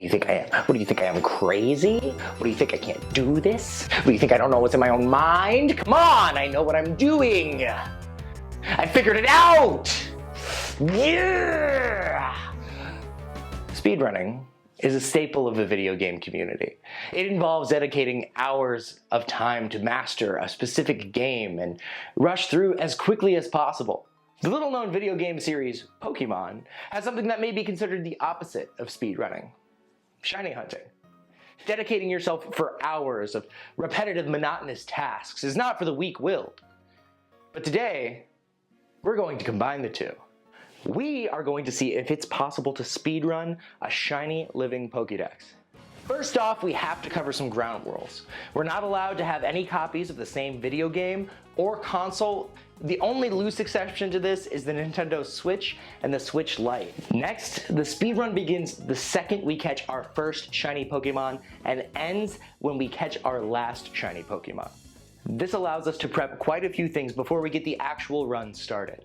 You think I am? What do you think I am, crazy? What do you think I can't do this? What do you think I don't know what's in my own mind? Come on, I know what I'm doing. I figured it out. Yeah! Speedrunning is a staple of the video game community. It involves dedicating hours of time to master a specific game and rush through as quickly as possible. The little-known video game series, Pokemon, has something that may be considered the opposite of speedrunning: shiny hunting. Dedicating yourself for hours of repetitive, monotonous tasks is not for the weak-willed. But today, we're going to combine the two. We are going to see if it's possible to speedrun a shiny living Pokédex. First off, we have to cover some ground rules. We're not allowed to have any copies of the same video game or console. The only loose exception to this is the Nintendo Switch and the Switch Lite. Next, the speedrun begins the second we catch our first shiny Pokemon and ends when we catch our last shiny Pokemon. This allows us to prep quite a few things before we get the actual run started.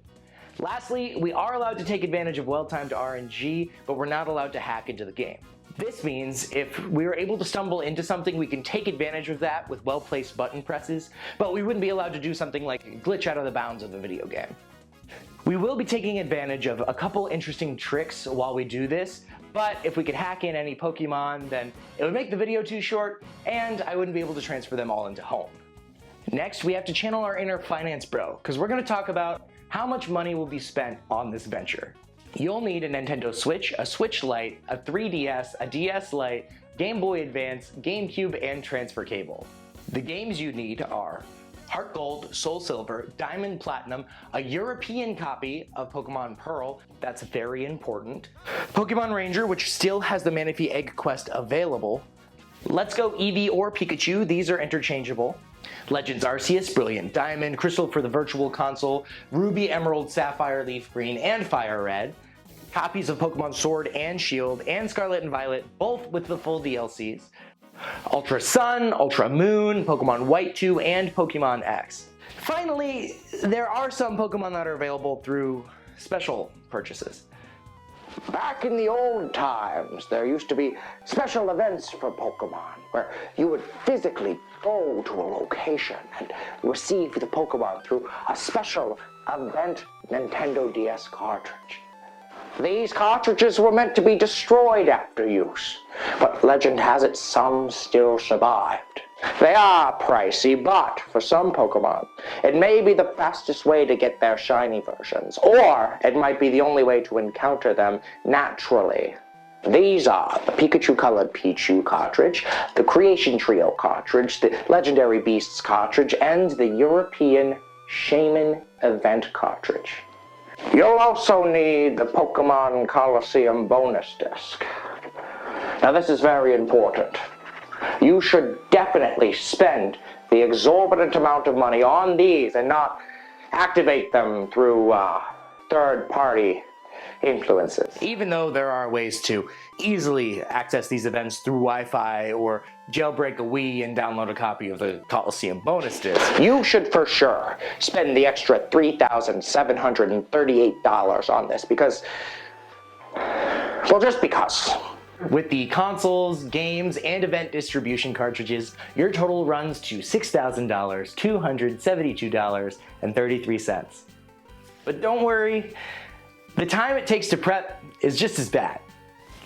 Lastly, we are allowed to take advantage of well-timed RNG, but we're not allowed to hack into the game. This means if we are able to stumble into something, we can take advantage of that with well-placed button presses, but we wouldn't be allowed to do something like glitch out of the bounds of the video game. We will be taking advantage of a couple interesting tricks while we do this, but if we could hack in any Pokemon, then it would make the video too short, and I wouldn't be able to transfer them all into home. Next, we have to channel our inner finance bro, because we're going to talk about how much money will be spent on this venture. You'll need a Nintendo Switch, a Switch Lite, a 3DS, a DS Lite, Game Boy Advance, GameCube, and transfer cable. The games you need are Heart Gold, Soul Silver, Diamond Platinum, a European copy of Pokemon Pearl, that's very important, Pokemon Ranger, which still has the Manaphy Egg Quest available, Let's Go Eevee or Pikachu, these are interchangeable, Legends Arceus, Brilliant Diamond, Crystal for the Virtual Console, Ruby, Emerald, Sapphire, Leaf Green, and Fire Red, copies of Pokemon Sword and Shield, and Scarlet and Violet, both with the full DLCs, Ultra Sun, Ultra Moon, Pokemon White 2, and Pokemon X. Finally, there are some Pokemon that are available through special purchases. Back in the old times, there used to be special events for Pokemon, where you would physically go to a location and receive the Pokemon through a special event Nintendo DS cartridge. These cartridges were meant to be destroyed after use, but legend has it some still survived. They are pricey, but for some Pokemon, it may be the fastest way to get their shiny versions, or it might be the only way to encounter them naturally. These are the Pikachu-colored Pichu cartridge, the Creation Trio cartridge, the Legendary Beasts cartridge, and the European Shaman event cartridge. You'll also need the Pokemon Coliseum bonus disc. Now this is very important. You should definitely spend the exorbitant amount of money on these and not activate them through third-party influences. Even though there are ways to easily access these events through Wi-Fi or jailbreak a Wii and download a copy of the Coliseum bonus disc, you should for sure spend the extra $3,738 on this because, well, just because. With the consoles, games, and event distribution cartridges, your total runs to $6,272.33. But don't worry, the time it takes to prep is just as bad.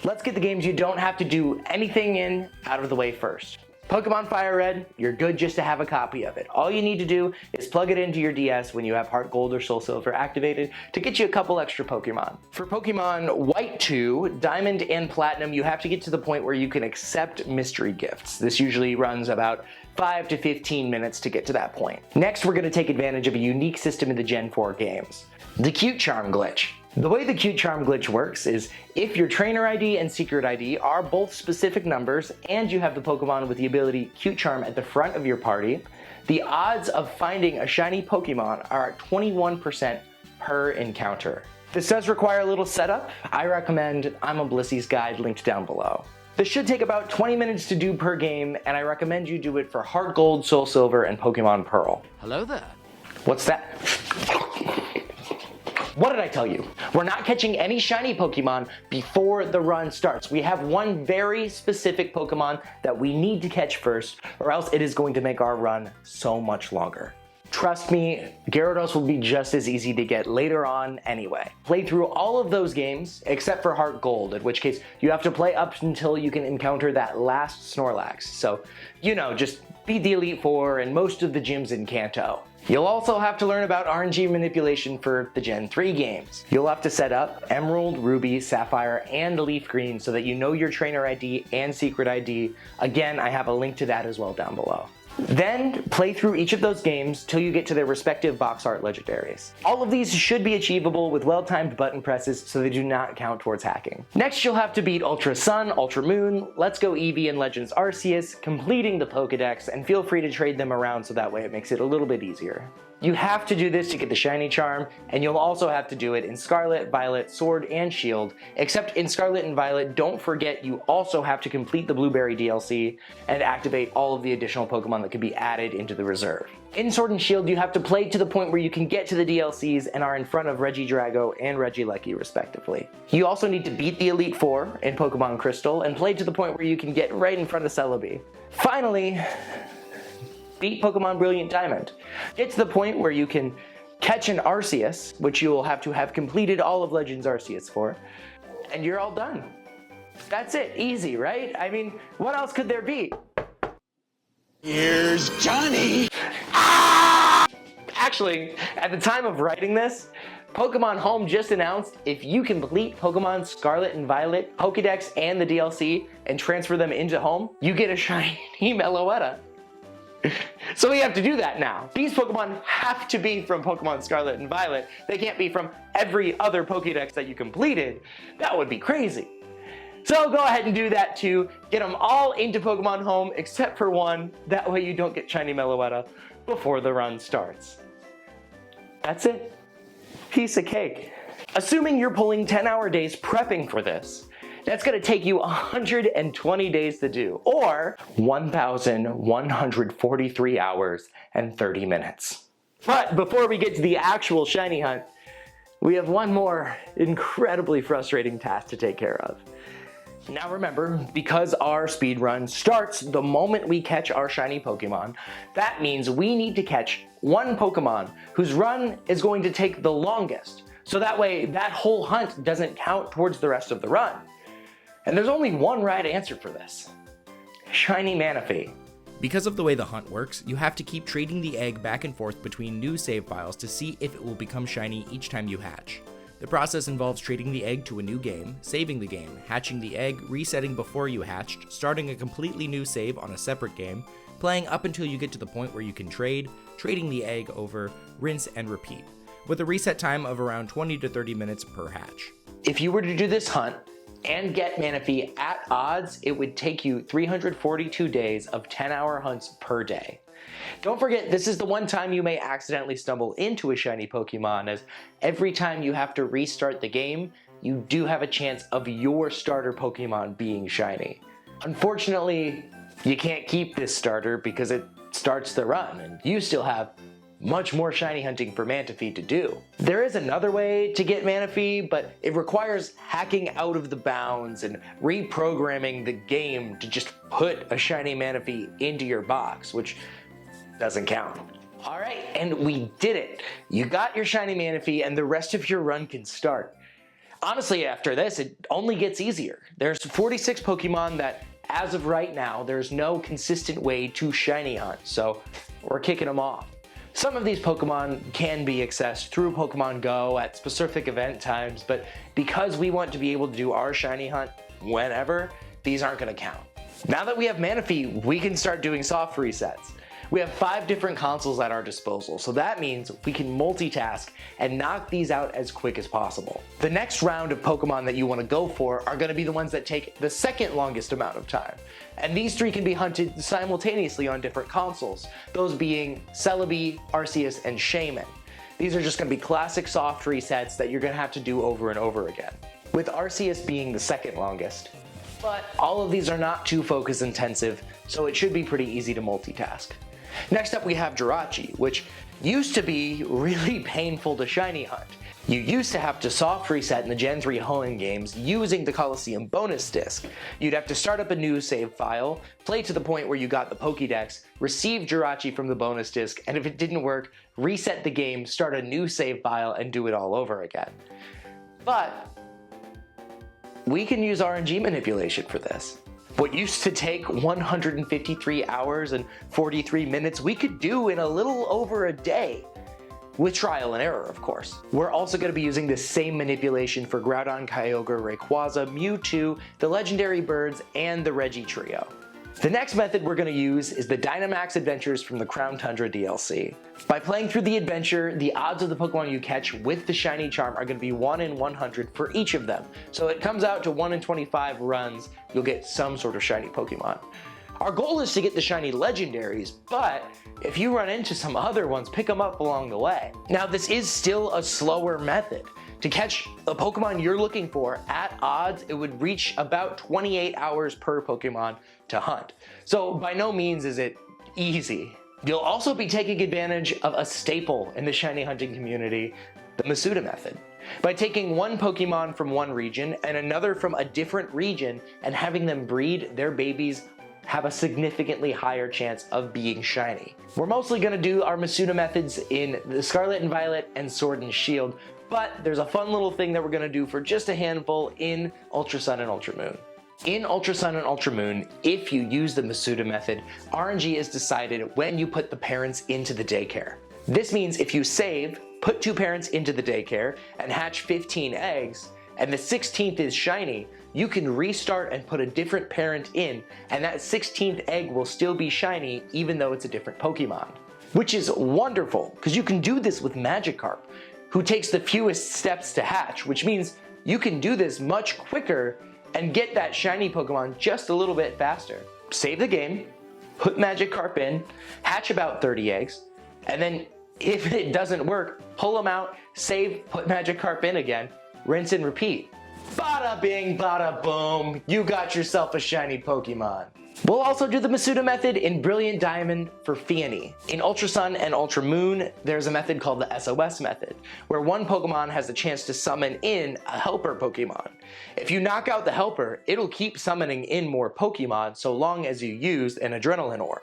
Let's get the games you don't have to do anything in out of the way first. Pokemon Fire Red, you're good just to have a copy of it. All you need to do is plug it into your DS when you have Heart Gold or Soul Silver activated to get you a couple extra Pokemon. For Pokemon White 2, Diamond, and Platinum, you have to get to the point where you can accept mystery gifts. This usually runs about 5 to 15 minutes to get to that point. Next, we're going to take advantage of a unique system in the Gen 4 games, the Cute Charm glitch. The way the Cute Charm glitch works is if your trainer ID and secret ID are both specific numbers and you have the Pokemon with the ability Cute Charm at the front of your party, the odds of finding a shiny Pokemon are at 21% per encounter. This does require a little setup. I recommend I'm OOPSIE's guide linked down below. This should take about 20 minutes to do per game, and I recommend you do it for Heart Gold, Soul Silver, and Pokemon Pearl. Hello there. What's that? What did I tell you? We're not catching any shiny Pokemon before the run starts. We have one very specific Pokemon that we need to catch first, or else it is going to make our run so much longer. Trust me, Gyarados will be just as easy to get later on anyway. Play through all of those games except for Heart Gold, in which case you have to play up until you can encounter that last Snorlax. So, you know, just beat the Elite Four and most of the gyms in Kanto. You'll also have to learn about RNG manipulation for the Gen 3 games. You'll have to set up Emerald, Ruby, Sapphire, and Leaf Green so that you know your trainer ID and secret ID. Again, I have a link to that as well down below. Then play through each of those games till you get to their respective box art legendaries. All of these should be achievable with well-timed button presses so they do not count towards hacking. Next you'll have to beat Ultra Sun, Ultra Moon, Let's Go Eevee, and Legends Arceus, completing the Pokédex, and feel free to trade them around so that way it makes it a little bit easier. You have to do this to get the shiny charm, and you'll also have to do it in Scarlet, Violet, Sword, and Shield, except in Scarlet and Violet, don't forget you also have to complete the Blueberry DLC and activate all of the additional Pokemon that can be added into the reserve. In Sword and Shield, you have to play to the point where you can get to the DLCs and are in front of Regidrago and Regieleki respectively. You also need to beat the Elite Four in Pokemon Crystal and play to the point where you can get right in front of Celebi. Finally, beat Pokemon Brilliant Diamond. Get to the point where you can catch an Arceus, which you will have to have completed all of Legends Arceus for, and you're all done. That's it, easy, right? I mean, what else could there be? Here's Johnny! Ah! Actually, at the time of writing this, Pokemon Home just announced if you complete Pokemon Scarlet and Violet, Pokédex, and the DLC, and transfer them into Home, you get a shiny Meloetta. So we have to do that now. These Pokemon have to be from Pokemon Scarlet and Violet. They can't be from every other Pokédex that you completed. That would be crazy. So go ahead and do that too. Get them all into Pokemon Home except for one. That way you don't get shiny Meloetta before the run starts. That's it. Piece of cake. Assuming you're pulling 10-hour days prepping for this, that's going to take you 120 days to do, or 1,143 hours and 30 minutes. But before we get to the actual shiny hunt, we have one more incredibly frustrating task to take care of. Now remember, because our speed run starts the moment we catch our shiny Pokemon, that means we need to catch one Pokemon whose run is going to take the longest, so that way that whole hunt doesn't count towards the rest of the run. And there's only one right answer for this. Shiny Manaphy. Because of the way the hunt works, you have to keep trading the egg back and forth between new save files to see if it will become shiny each time you hatch. The process involves trading the egg to a new game, saving the game, hatching the egg, resetting before you hatched, starting a completely new save on a separate game, playing up until you get to the point where you can trade, trading the egg over, rinse and repeat, with a reset time of around 20 to 30 minutes per hatch. If you were to do this hunt and get Manaphy at odds, it would take you 342 days of 10-hour hunts per day. Don't forget, this is the one time you may accidentally stumble into a shiny Pokemon, as every time you have to restart the game, you do have a chance of your starter Pokemon being shiny. Unfortunately, you can't keep this starter because it starts the run, and you still have much more shiny hunting for Manaphy to do. There is another way to get Manaphy, but it requires hacking out of the bounds and reprogramming the game to just put a shiny Manaphy into your box, which doesn't count. All right, and we did it. You got your shiny Manaphy and the rest of your run can start. Honestly, after this, it only gets easier. There's 46 Pokemon that, as of right now, there's no consistent way to shiny hunt, so we're kicking them off. Some of these Pokemon can be accessed through Pokemon Go at specific event times, but because we want to be able to do our shiny hunt whenever, these aren't going to count. Now that we have Manaphy, we can start doing soft resets. We have 5 different consoles at our disposal, so that means we can multitask and knock these out as quick as possible. The next round of Pokemon that you want to go for are going to be the ones that take the second longest amount of time. And these 3 can be hunted simultaneously on different consoles, those being Celebi, Arceus, and Shaman. These are just going to be classic soft resets that you're going to have to do over and over again, with Arceus being the second longest. But all of these are not too focus intensive, so it should be pretty easy to multitask. Next up we have Jirachi, which used to be really painful to shiny hunt. You used to have to soft reset in the Gen 3 home games using the Coliseum bonus disc. You'd have to start up a new save file, play to the point where you got the Pokédex, receive Jirachi from the bonus disc, and if it didn't work, reset the game, start a new save file, and do it all over again. But we can use RNG manipulation for this. What used to take 153 hours and 43 minutes, we could do in a little over a day. With trial and error, of course. We're also going to be using the same manipulation for Groudon, Kyogre, Rayquaza, Mewtwo, the legendary birds, and the Reggie trio. The next method we're going to use is the Dynamax Adventures from the Crown Tundra DLC. By playing through the adventure, the odds of the Pokemon you catch with the shiny charm are going to be 1 in 100 for each of them. So it comes out to 1 in 25 runs, you'll get some sort of shiny Pokemon. Our goal is to get the shiny legendaries, but if you run into some other ones, pick them up along the way. Now, this is still a slower method. To catch a Pokemon you're looking for at odds, it would reach about 28 hours per Pokemon to hunt. So by no means is it easy. You'll also be taking advantage of a staple in the shiny hunting community, the Masuda method. By taking one Pokemon from one region and another from a different region and having them breed, their babies have a significantly higher chance of being shiny. We're mostly going to do our Masuda methods in the Scarlet and Violet and Sword and Shield, but there's a fun little thing that we're going to do for just a handful in Ultra Sun and Ultra Moon. In Ultra Sun and Ultra Moon, if you use the Masuda method, RNG is decided when you put the parents into the daycare. This means if you save, put 2 parents into the daycare, and hatch 15 eggs, and the 16th is shiny, you can restart and put a different parent in, and that 16th egg will still be shiny even though it's a different Pokemon. Which is wonderful, because you can do this with Magikarp, who takes the fewest steps to hatch, which means you can do this much quicker and get that shiny Pokemon just a little bit faster. Save the game, put Magikarp in, hatch about 30 eggs, and then if it doesn't work, pull them out, save, put Magikarp in again, rinse and repeat. Bada bing, bada boom, you got yourself a shiny Pokemon. We'll also do the Masuda method in Brilliant Diamond for Feony. In Ultra Sun and Ultra Moon, there's a method called the SOS method, where one Pokemon has the chance to summon in a helper Pokemon. If you knock out the helper, it'll keep summoning in more Pokemon so long as you use an Adrenaline Orb.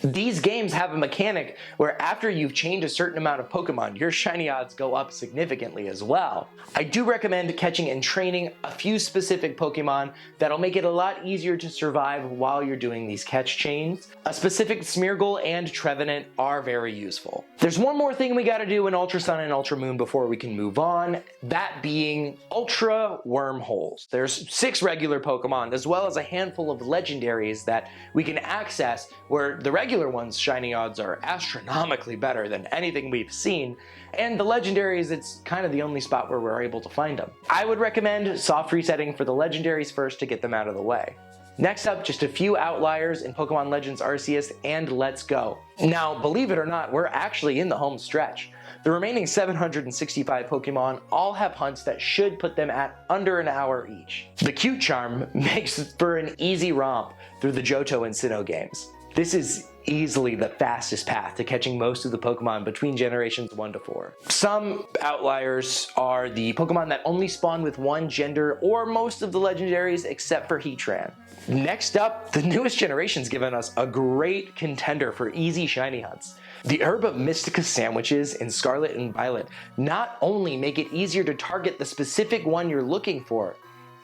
These games have a mechanic where after you've chained a certain amount of Pokemon, your shiny odds go up significantly as well. I do recommend catching and training a few specific Pokemon that'll make it a lot easier to survive while you're doing these catch chains. A specific Smeargle and Trevenant are very useful. There's one more thing we gotta do in Ultra Sun and Ultra Moon before we can move on, that being Ultra Wormholes. There's 6 regular Pokemon as well as a handful of legendaries that we can access where the regular ones' shiny odds are astronomically better than anything we've seen, and the legendaries, it's kind of the only spot where we're able to find them. I would recommend soft resetting for the legendaries first to get them out of the way. Next up, just a few outliers in Pokemon Legends Arceus and Let's Go. Now, believe it or not, we're actually in the home stretch. The remaining 765 Pokemon all have hunts that should put them at under an hour each. The Cute Charm makes for an easy romp through the Johto and Sinnoh games. This is easily the fastest path to catching most of the Pokemon between generations 1 to 4. Some outliers are the Pokemon that only spawn with one gender or most of the legendaries except for Heatran. Next up, the newest generation's given us a great contender for easy shiny hunts. The Herb of Mystica sandwiches in Scarlet and Violet not only make it easier to target the specific one you're looking for,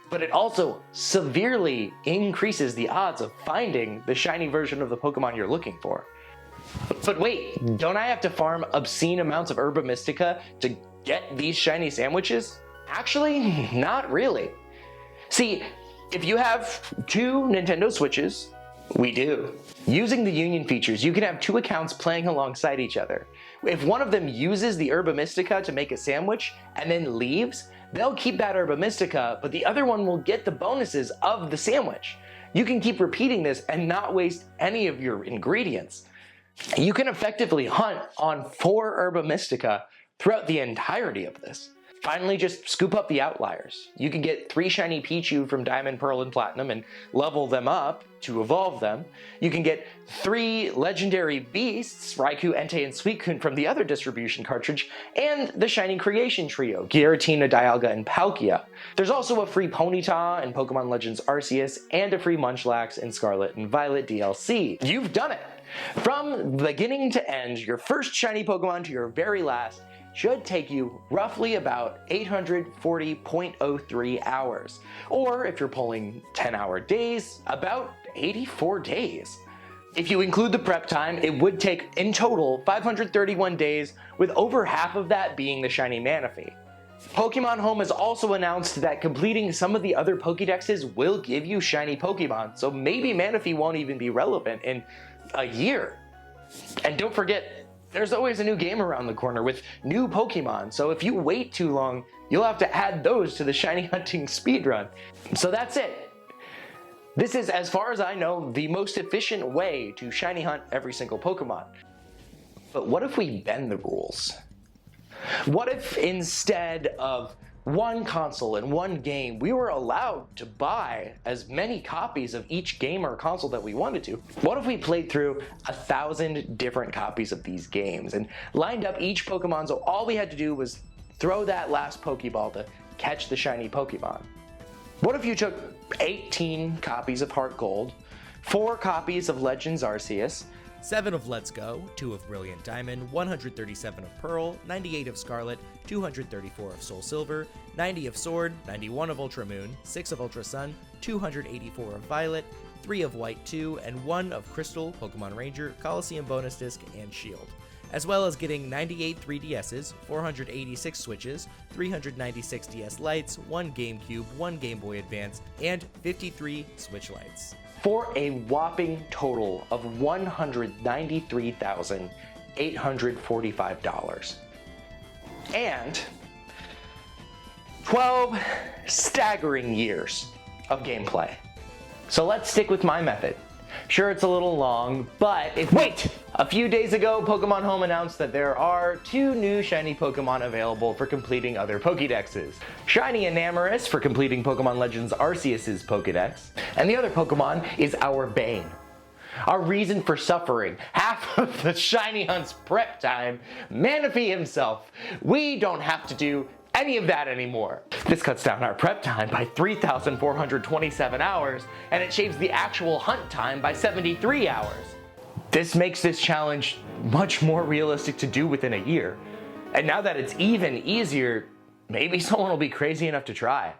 but it also severely increases the odds of finding the shiny version of the Pokemon you're looking for. But wait, don't I have to farm obscene amounts of Herba Mystica to get these shiny sandwiches? Actually, not really. See, if you have 2 Nintendo Switches, we do. Using the Union features, you can have 2 accounts playing alongside each other. If one of them uses the Herba Mystica to make a sandwich and then leaves, they'll keep that Herba Mystica, but the other one will get the bonuses of the sandwich. You can keep repeating this and not waste any of your ingredients. You can effectively hunt on 4 Herba Mystica throughout the entirety of this. Finally, just scoop up the outliers. You can get 3 shiny Pichu from Diamond, Pearl, and Platinum and level them up to evolve them. You can get 3 legendary beasts, Raikou, Entei, and Suicune from the other distribution cartridge, and the shiny creation trio, Giratina, Dialga, and Palkia. There's also a free Ponyta in Pokemon Legends Arceus, and a free Munchlax in Scarlet and Violet DLC. You've done it! From beginning to end, your first shiny Pokemon to your very last should take you roughly about 840.03 hours. Or if you're pulling 10-hour days, about 84 days. If you include the prep time, it would take in total 531 days, with over half of that being the shiny Manaphy. Pokemon Home has also announced that completing some of the other Pokédexes will give you shiny Pokemon, so maybe Manaphy won't even be relevant in a year. And don't forget, there's always a new game around the corner with new Pokemon, so if you wait too long, you'll have to add those to the shiny hunting speedrun. So that's it. This is, as far as I know, the most efficient way to shiny hunt every single Pokemon. But what if we bend the rules? What if instead of one console and one game, we were allowed to buy as many copies of each game or console that we wanted to? What if we played through 1,000 different copies of these games and lined up each Pokemon, so all we had to do was throw that last Pokeball to catch the shiny Pokemon? What if you took 18 copies of Heart Gold, 4 copies of Legends Arceus, 7 of Let's Go, 2 of Brilliant Diamond, 137 of Pearl, 98 of Scarlet, 234 of Soul Silver, 90 of Sword, 91 of Ultra Moon, 6 of Ultra Sun, 284 of Violet, 3 of White 2, and 1 of Crystal, Pokemon Ranger, Coliseum Bonus Disc, and Shield. As well as getting 98 3DSs, 486 Switches, 396 DS Lites, 1 GameCube, 1 Game Boy Advance, and 53 Switch Lites. For a whopping total of $193,845. And 12 staggering years of gameplay. So let's stick with my method. Sure, it's a little long, but wait! A few days ago, Pokemon Home announced that there are 2 new shiny Pokemon available for completing other Pokédexes. Shiny Enamorus for completing Pokemon Legends Arceus' Pokédex, and the other Pokemon is our Bane. Our reason for suffering, half of the shiny hunt's prep time, Manaphy himself. We don't have to do any of that anymore. This cuts down our prep time by 3,427 hours, and it shaves the actual hunt time by 73 hours. This makes this challenge much more realistic to do within a year. And now that it's even easier, maybe someone will be crazy enough to try.